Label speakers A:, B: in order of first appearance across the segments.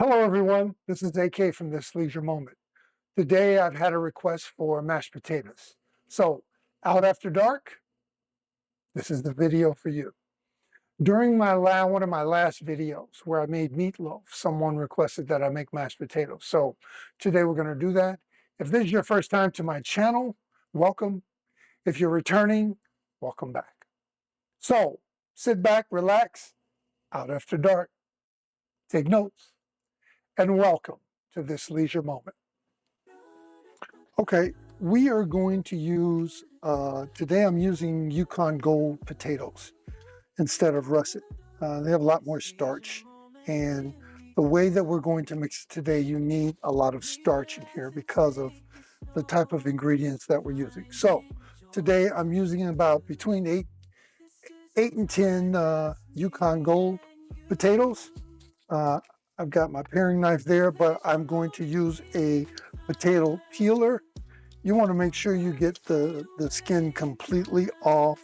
A: Hello, everyone. This is AK from This Leisure Moment. Today, I've had a request for mashed potatoes. So, out after dark, this is the video for you. During one of my last videos where I made meatloaf, someone requested that I make mashed potatoes. So, today we're going to do that. If this is your first time to my channel, welcome. If you're returning, welcome back. So, sit back, relax, out after dark, take notes, and welcome to This Leisure Moment. Okay, we are going to use, today I'm using Yukon Gold potatoes instead of russet. They have a lot more starch, and the way that we're going to mix it today, you need a lot of starch in here because of the type of ingredients that we're using. So today I'm using about between eight and 10 Yukon Gold potatoes. I've got my paring knife there, but I'm going to use a potato peeler. You want to make sure you get the skin completely off.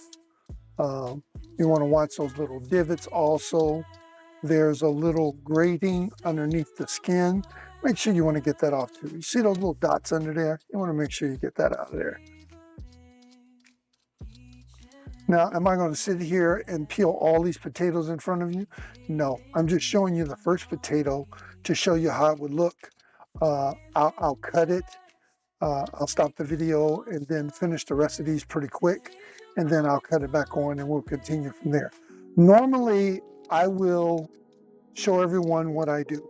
A: You want to watch those little divots also. There's a little grating underneath the skin. Make sure you want to get that off too. You see those little dots under there? You want to make sure you get that out of there. Now, am I going to sit here and peel all these potatoes in front of you? No, I'm just showing you the first potato to show you how it would look. I'll cut it. I'll stop the video and then finish the rest of these pretty quick, and then I'll cut it back on and we'll continue from there. Normally, I will show everyone what I do,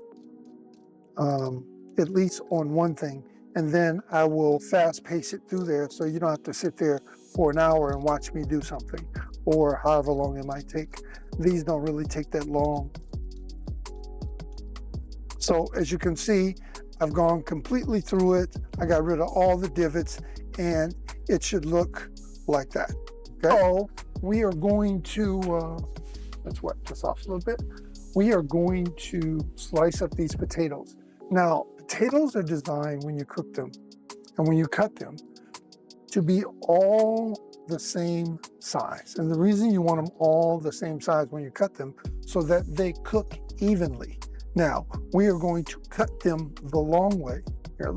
A: at least on one thing, and then I will fast pace it through there so you don't have to sit there for an hour and watch me do something, or however long it might take. These don't really take that long. So as you can see, I've gone completely through it. I got rid of all the divots, and it should look like that. Okay. So we are going to, let's wet this off a little bit. We are going to slice up these potatoes. Now, potatoes are designed when you cook them and when you cut them to be all the same size. And the reason you want them all the same size when you cut them so that they cook evenly. Now, we are going to cut them the long way. Here,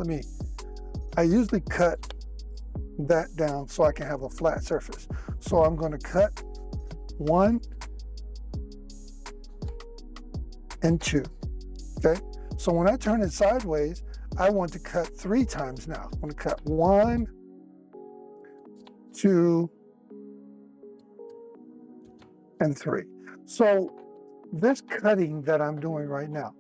A: I usually cut that down so I can have a flat surface. So I'm going to cut 1 and 2, okay? So when I turn it sideways, I want to cut 3 times now. I'm going to cut 1, 2, and 3. So this cutting that I'm doing right now,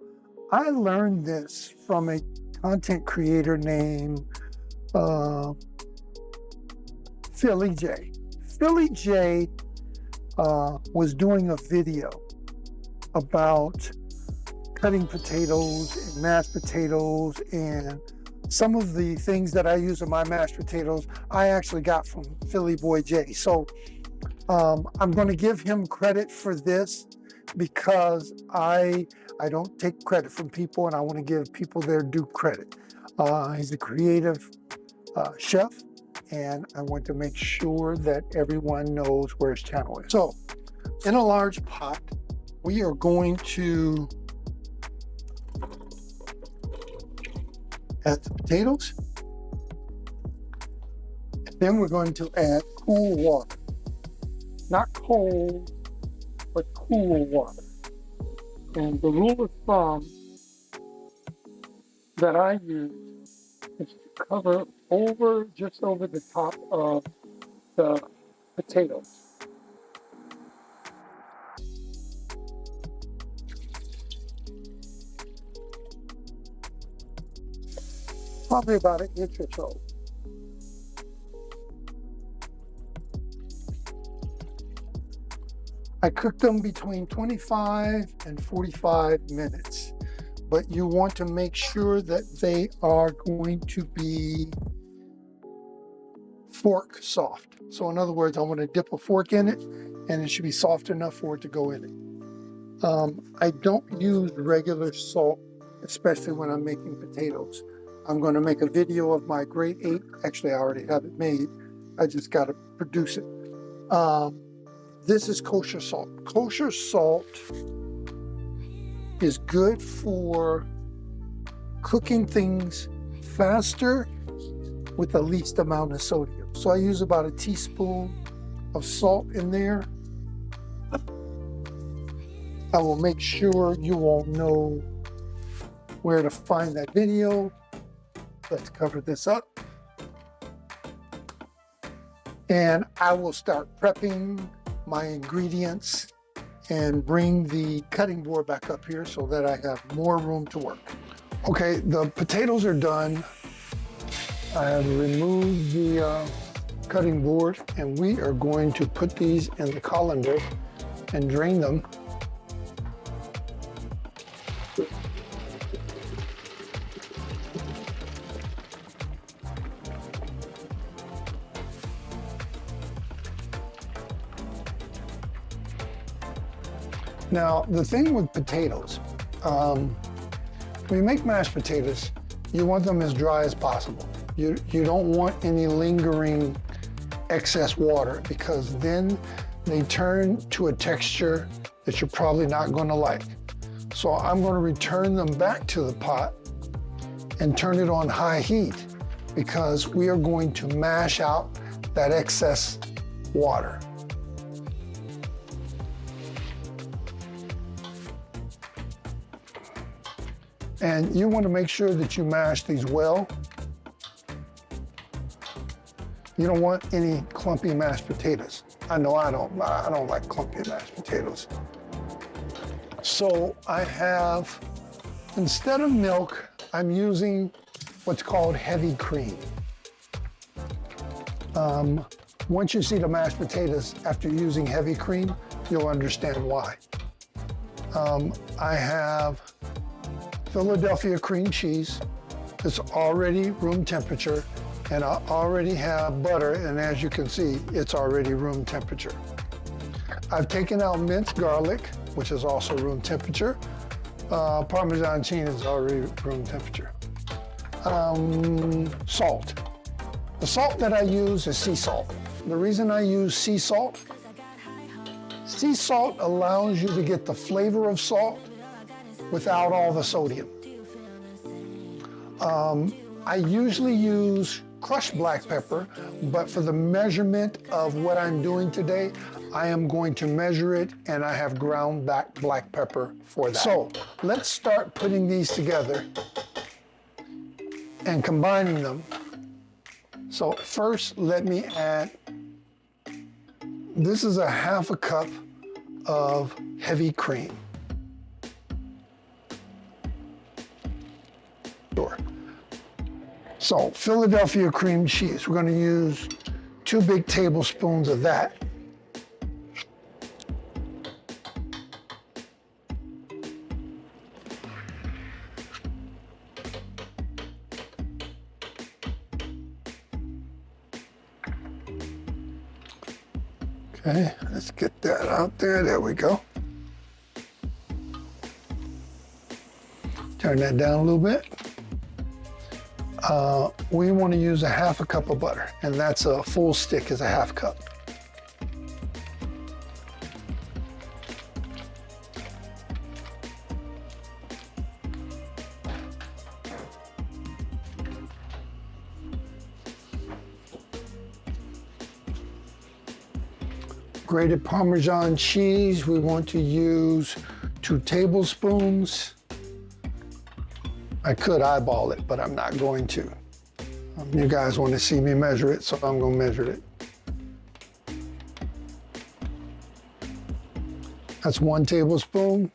A: I learned this from a content creator named Philly J. Philly J was doing a video about cutting potatoes and mashed potatoes, and some of the things that I use in my mashed potatoes, I actually got from Philly Boy J. So I'm going to give him credit for this because I don't take credit from people, and I want to give people their due credit. He's a creative chef, and I want to make sure that everyone knows where his channel is. So in a large pot, we are going to add the potatoes, and then we're going to add cool water. Not cold, but cool water. And the rule of thumb that I use is to cover just over the top of the potatoes. Probably about 1 inch or so. I cooked them between 25 and 45 minutes, but you want to make sure that they are going to be fork soft. So in other words, I want to dip a fork in it, and it should be soft enough for it to go in it. I don't use regular salt, especially when I'm making potatoes. I'm going to make a video of my grade 8. Actually, I already have it made. I just got to produce it. This is kosher salt. Kosher salt is good for cooking things faster with the least amount of sodium. So I use about a teaspoon of salt in there. I will make sure you won't know where to find that video. Let's cover this up. And I will start prepping my ingredients and bring the cutting board back up here so that I have more room to work. Okay, the potatoes are done. I have removed the cutting board, and we are going to put these in the colander and drain them. Now, the thing with potatoes, when you make mashed potatoes, you want them as dry as possible. You don't want any lingering excess water, because then they turn to a texture that you're probably not going to like. So I'm going to return them back to the pot and turn it on high heat, because we are going to mash out that excess water. And you want to make sure that you mash these well. You don't want any clumpy mashed potatoes. I know I don't like clumpy mashed potatoes. So I have, instead of milk, I'm using what's called heavy cream. Once you see the mashed potatoes after using heavy cream, you'll understand why. I have Philadelphia cream cheese. It's already room temperature, and I already have butter, and as you can see, it's already room temperature. I've taken out minced garlic, which is also room temperature. Parmesan cheese is already room temperature. Salt. The salt that I use is sea salt. The reason I use sea salt allows you to get the flavor of salt without all the sodium. I usually use crushed black pepper, but for the measurement of what I'm doing today, I am going to measure it, and I have ground black pepper for that. So let's start putting these together and combining them. So first, let me add, this is a half a cup of heavy cream. So Philadelphia cream cheese, we're going to use 2 big tablespoons of that. Okay, let's get that out there. There we go. Turn that down a little bit. We want to use a half a cup of butter, and that's a full stick is a half cup. Grated Parmesan cheese, we want to use 2 tablespoons. I could eyeball it, but I'm not going to. You guys want to see me measure it, so I'm going to measure it. That's 1 tablespoon.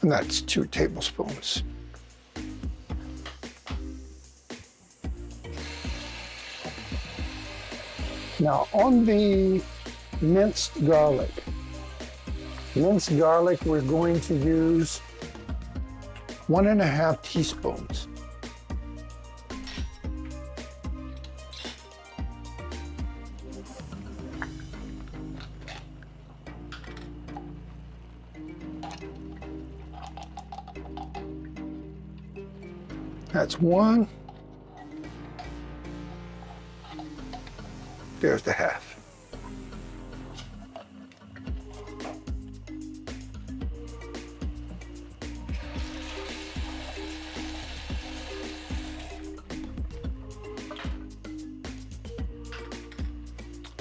A: And that's 2 tablespoons. Now on the minced garlic, we're going to use 1.5 teaspoons. That's 1. There's the half.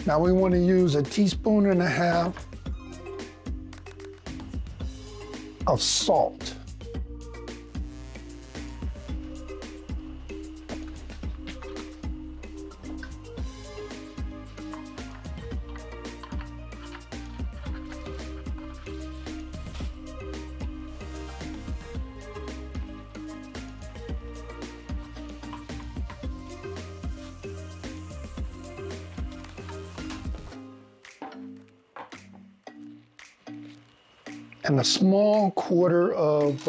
A: Now we want to use 1.5 teaspoons of salt. And a small quarter of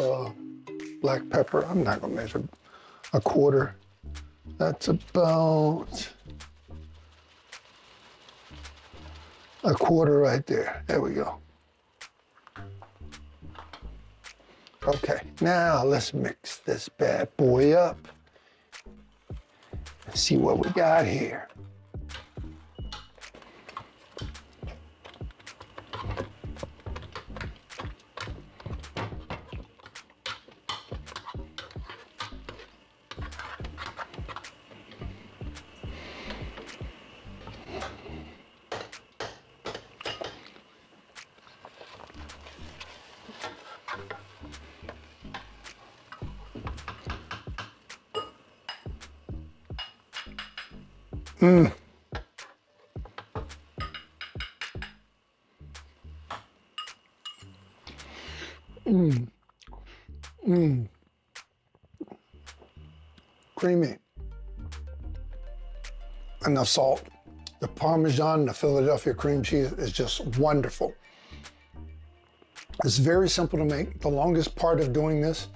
A: black pepper. I'm not gonna measure a quarter. That's about a quarter right there. There we go. Okay, now let's mix this bad boy up. Let's see what we got here. Mmm. Mmm. Mmm. Creamy. And the salt. The Parmesan, the Philadelphia cream cheese is just wonderful. It's very simple to make. The longest part of doing this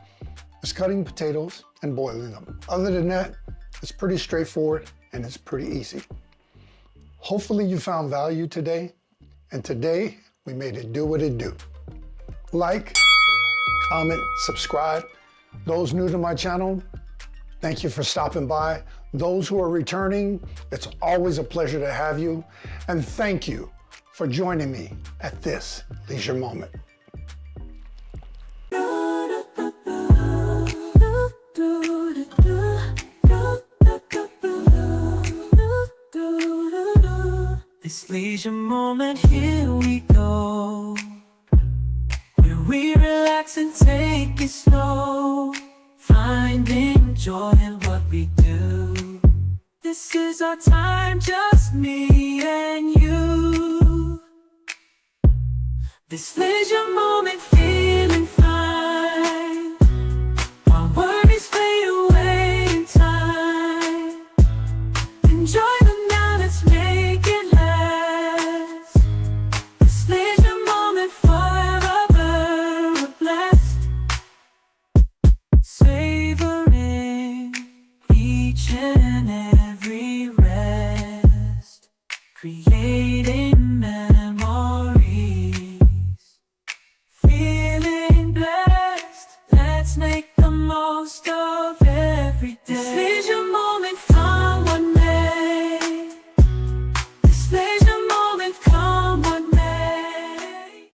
A: is cutting potatoes and boiling them. Other than that, it's pretty straightforward and it's pretty easy. Hopefully you found value today, and today we made it do what it do. Like, comment, subscribe. Those new to my channel, thank you for stopping by. Those who are returning, it's always a pleasure to have you. And thank you for joining me at this leisure moment.
B: This leisure moment, here we go, where we relax and take it slow, finding joy in what we do. This is our time, just me and you. This leisure moment, feeling fine, our worries fade away in time. Enjoy the now, let's make it last. This leisure moment, forever we're blessed. Savoring each and every rest, creating memories, feeling blessed. Let's make the most of every day. This leisure